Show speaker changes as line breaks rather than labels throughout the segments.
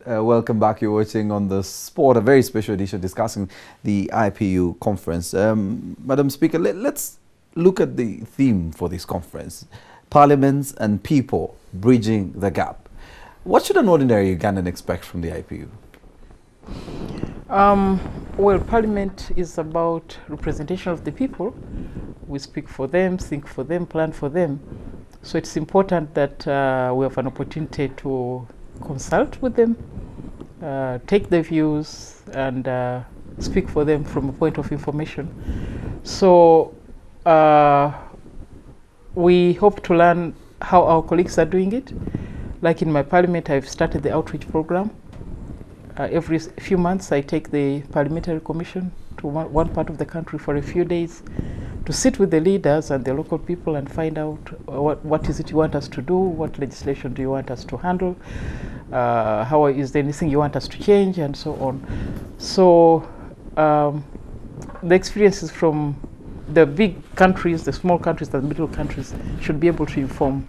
welcome back. You're watching on the Sport, a very special edition discussing the IPU conference. Madam Speaker, let's look at the theme for this conference: parliaments and people bridging the gap. What should an ordinary Ugandan expect from the IPU?
Well, Parliament is about representation of the people. We speak for them, think for them, plan for them. So it's important that we have an opportunity to consult with them, take their views, and speak for them from a point of information. So we hope to learn how our colleagues are doing it. Like in my parliament, I've started the outreach program. Every few months, I take the parliamentary commission to one part of the country for a few days to sit with the leaders and the local people and find out what is it you want us to do, what legislation do you want us to handle, is there anything you want us to change, and so on. So the experiences from the big countries, the small countries, the middle countries should be able to inform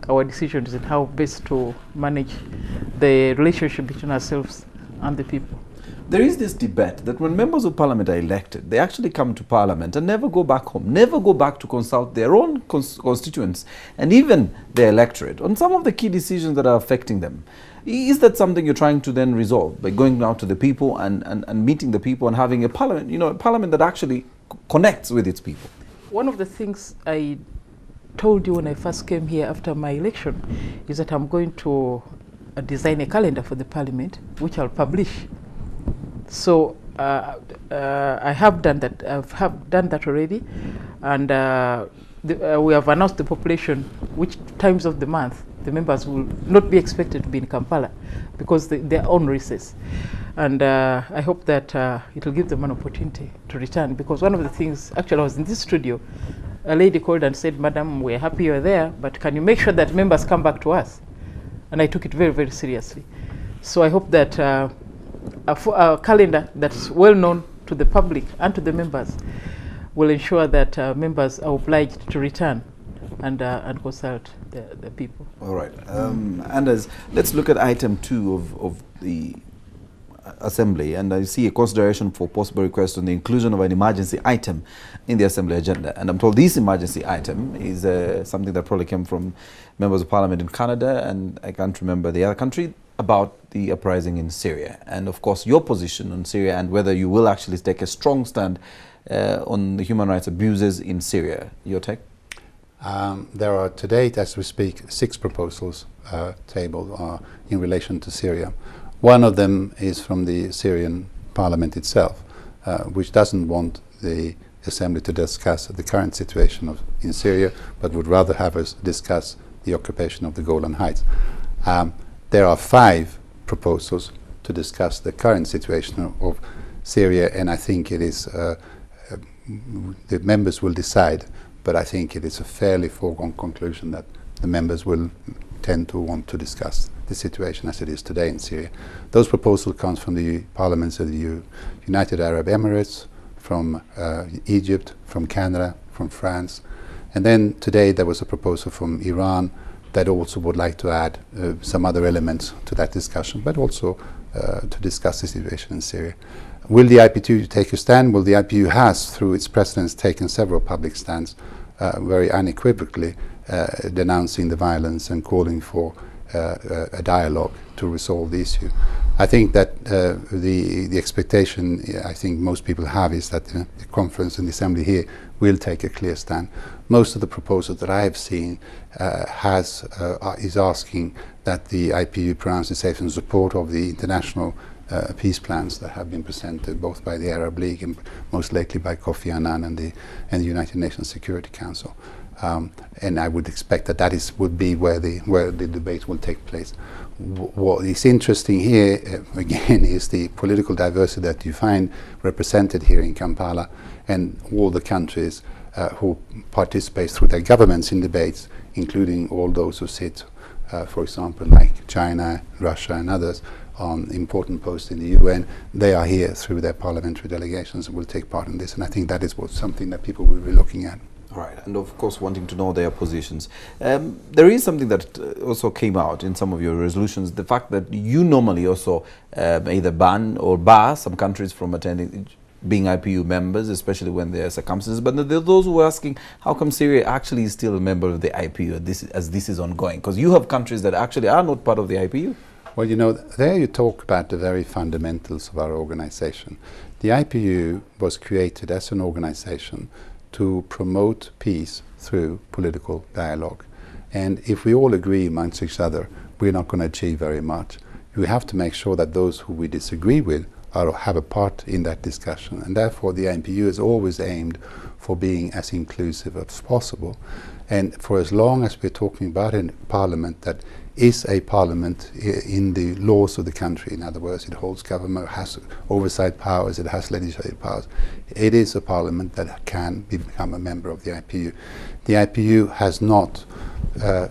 our decisions in how best to manage the relationship between ourselves and the people.
There is this debate that when members of parliament are elected, they actually come to parliament and never go back home, never go back to consult their own constituents and even their electorate on some of the key decisions that are affecting them. Is that something you're trying to then resolve by going out to the people and meeting the people and having a parliament, a parliament that actually connects with its people?
One of the things I told you when I first came here after my election is that I'm going to design a calendar for the parliament, which I'll publish. So I have done that. I've done that already, and we have announced the population, which times of the month the members will not be expected to be in Kampala because they're on recess. And I hope that it will give them an opportunity to return, because one of the things, actually I was in this studio, a lady called and said, "Madam, we're happy you're there, but can you make sure that members come back to us?" And I took it very, very seriously. So I hope that a calendar that's well known to the public and to the members will ensure that members are obliged to return and consult the people.
All right. Anders, let's look at item 2 of the Assembly, and I see a consideration for possible request on the inclusion of an emergency item in the Assembly agenda. And I'm told this emergency item is something that probably came from members of parliament in Canada, and I can't remember the other country, about the uprising in Syria. And of course, your position on Syria and whether you will actually take a strong stand on the human rights abuses in Syria. Your take?
There are to date, as we speak, 6 proposals tabled in relation to Syria. One of them is from the Syrian parliament itself, which doesn't want the Assembly to discuss the current situation in Syria, but would rather have us discuss the occupation of the Golan Heights. There are 5 proposals to discuss the current situation of Syria, and I think it is, the members will decide, but I think it is a fairly foregone conclusion that the members will tend to want to discuss the situation as it is today in Syria. Those proposals come from the parliaments of the United Arab Emirates, from Egypt, from Canada, from France, and then today there was a proposal from Iran that also would like to add some other elements to that discussion, but also to discuss the situation in Syria. Will the IPU take a stand? Well, the IPU has, through its presidents, taken several public stands, very unequivocally denouncing the violence and calling for a dialogue to resolve the issue. I think that the expectation I think most people have is that the conference and the Assembly here will take a clear stand. Most of the proposals that I have seen is asking that the IPU pronounce itself in support of the international peace plans that have been presented both by the Arab League and most lately by Kofi Annan and the United Nations Security Council. And I would expect that would be where the debate will take place. What is interesting here, again, is the political diversity that you find represented here in Kampala, and all the countries who participate through their governments in debates, including all those who sit, for example, like China, Russia and others, on important posts in the UN. They are here through their parliamentary delegations and will take part in this, and I think that is something that people will be looking at.
All right, and of course wanting to know their positions. There is something that also came out in some of your resolutions, the fact that you normally also either ban or bar some countries from attending, being IPU members, especially when there are circumstances. But there are those who are asking, how come Syria actually is still a member of the IPU as this is ongoing? Because you have countries that actually are not part of the IPU.
Well, you know, there you talk about the very fundamentals of our organization. The IPU was created as an organization to promote peace through political dialogue. And if we all agree amongst each other, we're not going to achieve very much. We have to make sure that those who we disagree with have a part in that discussion. And therefore the IPU is always aimed for being as inclusive as possible. And for as long as we're talking about a parliament that is a parliament in the laws of the country, in other words, it holds government, has oversight powers, it has legislative powers, it is a parliament that can become a member of the IPU. The IPU has not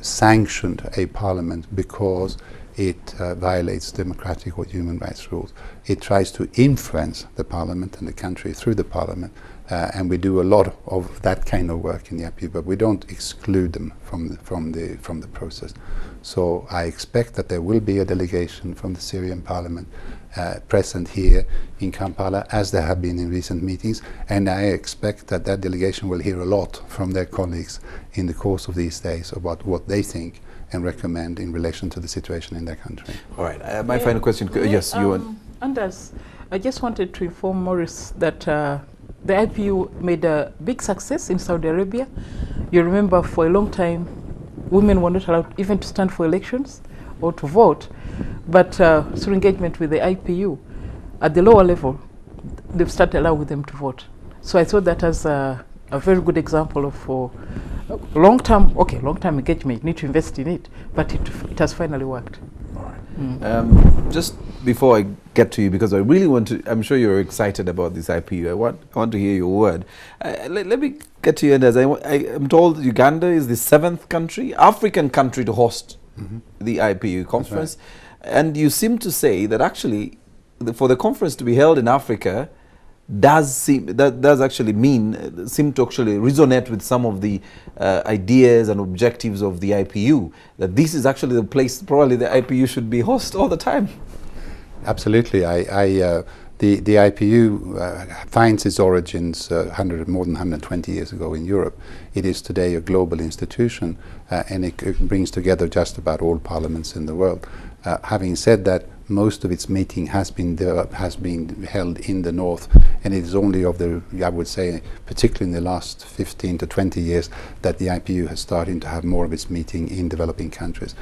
sanctioned a parliament because it violates democratic or human rights rules. It tries to influence the parliament and the country through the parliament, and we do a lot of that kind of work in the IPU, but we don't exclude them from the process. So I expect that there will be a delegation from the Syrian parliament present here in Kampala, as there have been in recent meetings, and I expect that that delegation will hear a lot from their colleagues in the course of these days about what they think and recommend in relation to the situation in their country.
All right, my final question, yes, you want...
Anders, I just wanted to inform Maurice that the IPU made a big success in Saudi Arabia. You remember for a long time, women were not allowed even to stand for elections or to vote, but through engagement with the IPU, at the lower level, they've started allowing them to vote. So I thought that as a very good example of long-term engagement. You need to invest in it, but it has finally worked.
All right. Just before I get to you, because I really want to, I'm sure you're excited about this IPU. I want to hear your word. Let me get to you, and as I am told, Uganda is the 7th African country to host the IPU conference. Right. And you seem to say that actually, for the conference to be held in Africa, seem to actually resonate with some of the ideas and objectives of the IPU, that this is actually the place probably the IPU should be host all the time.
Absolutely. The IPU finds its origins more than 120 years ago in Europe. It is today a global institution, and it brings together just about all parliaments in the world. Having said that, most of its meeting has been held in the north, and it is only I would say, particularly in the last 15 to 20 years, that the IPU has started to have more of its meeting in developing countries.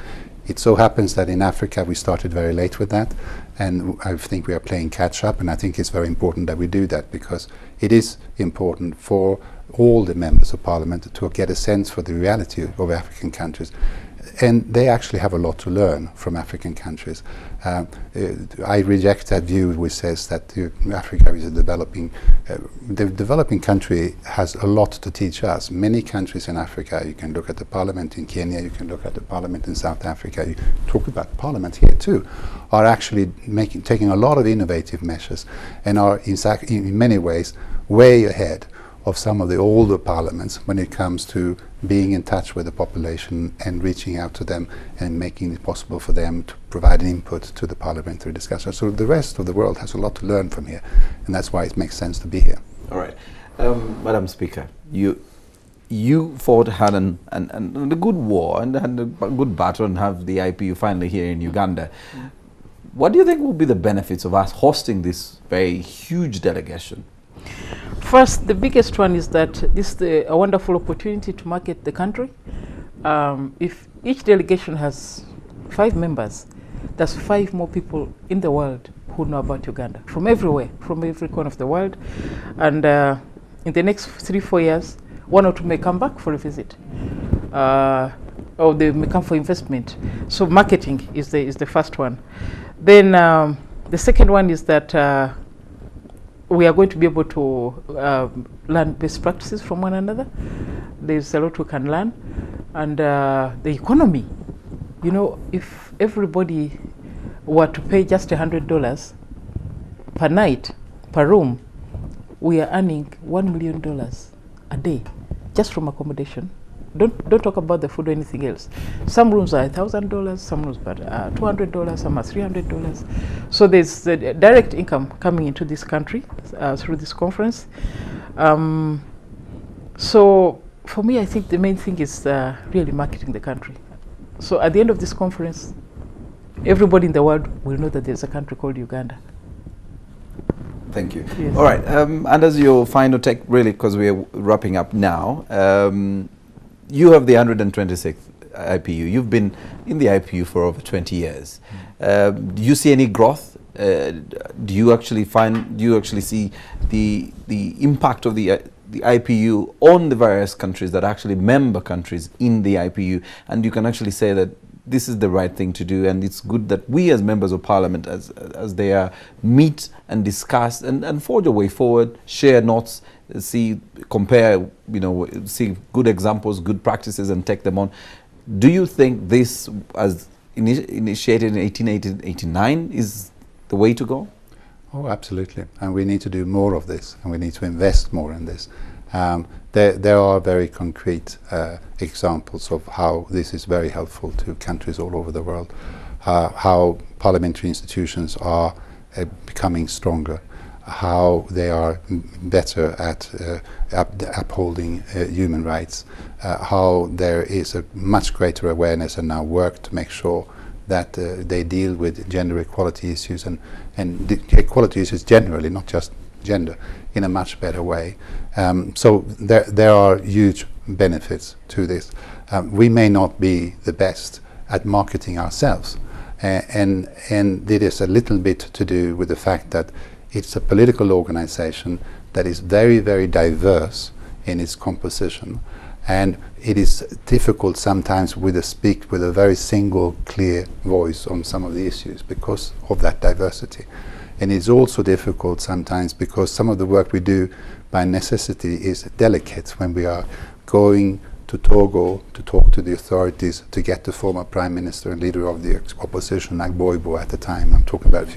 It so happens that in Africa we started very late with that, and I think we are playing catch up, and I think it's very important that we do that, because it is important for all the members of parliament to get a sense for the reality of African countries. And they actually have a lot to learn from African countries. I reject that view which says that Africa is the developing country has a lot to teach us. Many countries in Africa, you can look at the parliament in Kenya, you can look at the parliament in South Africa, you talk about parliament here too, are actually taking a lot of innovative measures and are in many ways way ahead of some of the older parliaments when it comes to being in touch with the population and reaching out to them and making it possible for them to provide an input to the parliamentary discussion. So the rest of the world has a lot to learn from here, and that's why it makes sense to be here.
All right. Madam Speaker, you fought hard and a good war and a good battle and have the IPU finally here in Uganda. What do you think will be the benefits of us hosting this very huge delegation?
First, the biggest one is that this is a wonderful opportunity to market the country. If each delegation has 5 members, that's 5 more people in the world who know about Uganda, from everywhere, from every corner of the world. And in the next 3-4 years, 1 or 2 may come back for a visit, or they may come for investment. So marketing is the first one. Then the second one is that we are going to be able to learn best practices from one another. There's a lot we can learn. And the economy, you know, if everybody were to pay just $100 per night, per room, we are earning $1 million a day just from accommodation. Don't talk about the food or anything else. Some rooms are $1,000, some rooms are $200, some are $300. So there's direct income coming into this country through this conference. So for me, I think the main thing is really marketing the country. So at the end of this conference, everybody in the world will know that there's a country called Uganda.
Thank you.
Yes.
All right, and as your final take, really, because we are wrapping up now, you have the 126th IPU. You've been in the IPU for over 20 years. Do you see any growth? Do you actually see the impact of the IPU on the various countries that are actually member countries in the IPU, and you can actually say that this is the right thing to do, and it's good that we as members of parliament, as they are, meet and discuss and forge a way forward, share notes, compare, see good examples, good practices, and take them on. Do you think this, as initiated in 1889, is the way to go?
Oh, absolutely. And we need to do more of this, and we need to invest more in this. There are very concrete examples of how this is very helpful to countries all over the world, how parliamentary institutions are becoming stronger, how they are better at upholding human rights, how there is a much greater awareness and now work to make sure that they deal with gender equality issues and equality issues generally, not just gender, in a much better way. So there are huge benefits to this. We may not be the best at marketing ourselves, and it is a little bit to do with the fact that it's a political organization that is very, very diverse in its composition, and it is difficult sometimes to speak with a very single, clear voice on some of the issues because of that diversity. And it's also difficult sometimes because some of the work we do by necessity is delicate when we are going to Togo to talk to the authorities to get the former prime minister and leader of the opposition, Agboibo at the time, I'm talking about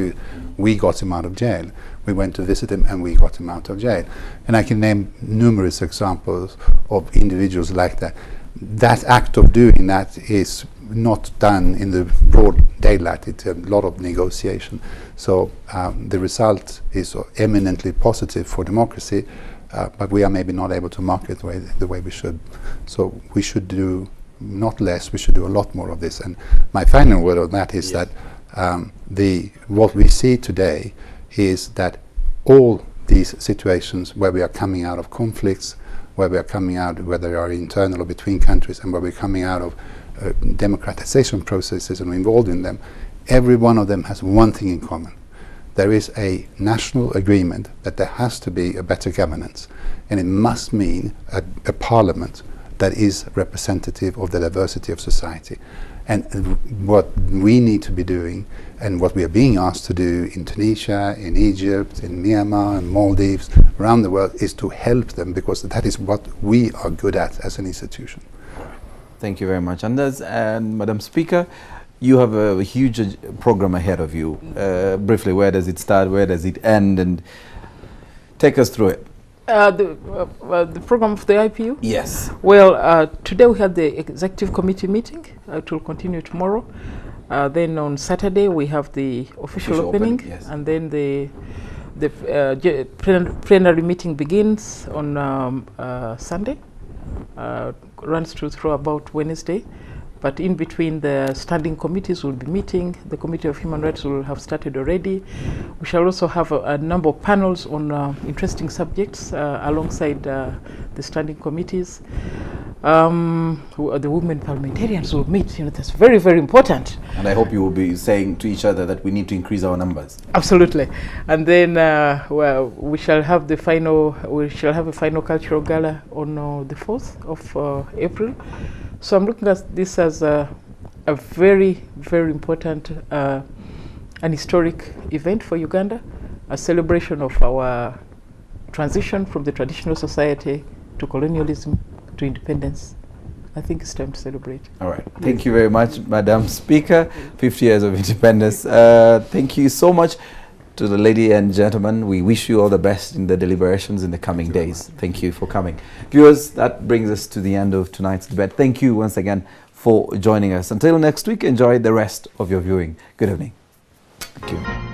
we got him out of jail. We went to visit him and we got him out of jail. And I can name numerous examples of individuals like that. That act of doing that is not done in the broad daylight. It's a lot of negotiation. So the result is eminently positive for democracy, but we are maybe not able to market the way we should. So we should do not less, we should do a lot more of this. And my final word on that is that what we see today is that all these situations where we are coming out of conflicts, where we are coming out, whether they are internal or between countries, and where we're coming out of democratization processes and we're involved in them, every one of them has one thing in common. There is a national agreement that there has to be a better governance, and it must mean a parliament that is representative of the diversity of society. And what we need to be doing, and what we are being asked to do in Tunisia, in Egypt, in Myanmar, in Maldives, around the world, is to help them, because that is what we are good at as an institution.
Thank you very much, Anders. And Madam Speaker, you have a huge program ahead of you. Briefly, where does it start? Where does it end? And take us through it.
The program of the IPU?
Yes.
Well, today we had the executive committee meeting. It will continue tomorrow. Then on Saturday we have the official opening,
yes.
And then the plenary meeting begins on Sunday. Runs through about Wednesday. But in between, the standing committees will be meeting. The Committee of Human Rights will have started already. We shall also have a number of panels on interesting subjects alongside the standing committees. The women parliamentarians will meet. That's very, very important.
And I hope you will be saying to each other that we need to increase our numbers.
Absolutely. And then we shall have a final cultural gala on the 4th of April. So I'm looking at this as a very, very important and historic event for Uganda, a celebration of our transition from the traditional society to colonialism to independence. I think it's time to celebrate.
All right. Thank you very much, Madam Speaker. 50 years of independence. Thank you so much. To the lady and gentlemen, we wish you all the best in the deliberations in the coming days. Thank you for coming. Viewers, that brings us to the end of tonight's debate. Thank you once again for joining us. Until next week, enjoy the rest of your viewing. Good evening. Thank you.